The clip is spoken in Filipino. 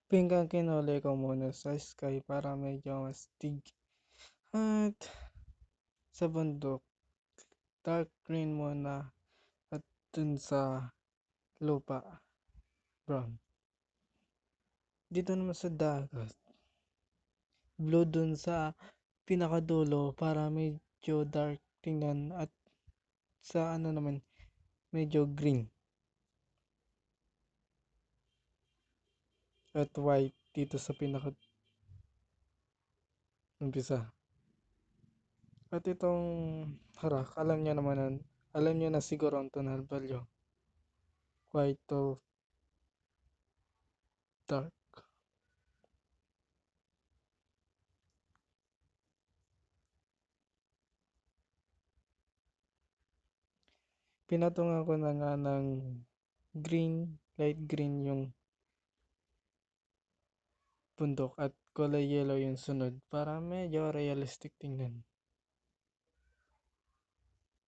Pink ang kinulay ko muna sa sky para medyo astig. At sa bundok, dark green muna. At dun sa lupa, brown. Dito naman sa dagat, blue dun sa pinakadulo para medyo dark tingnan at sa ano naman medyo green at white dito sa pinaka umpisa. At itong harak, alam niyo na siguro ang tonal value, white to dark. Pinatungan ko na nga ng green, light green yung bundok at kulay yellow yung sunod para medyo realistic tingnan.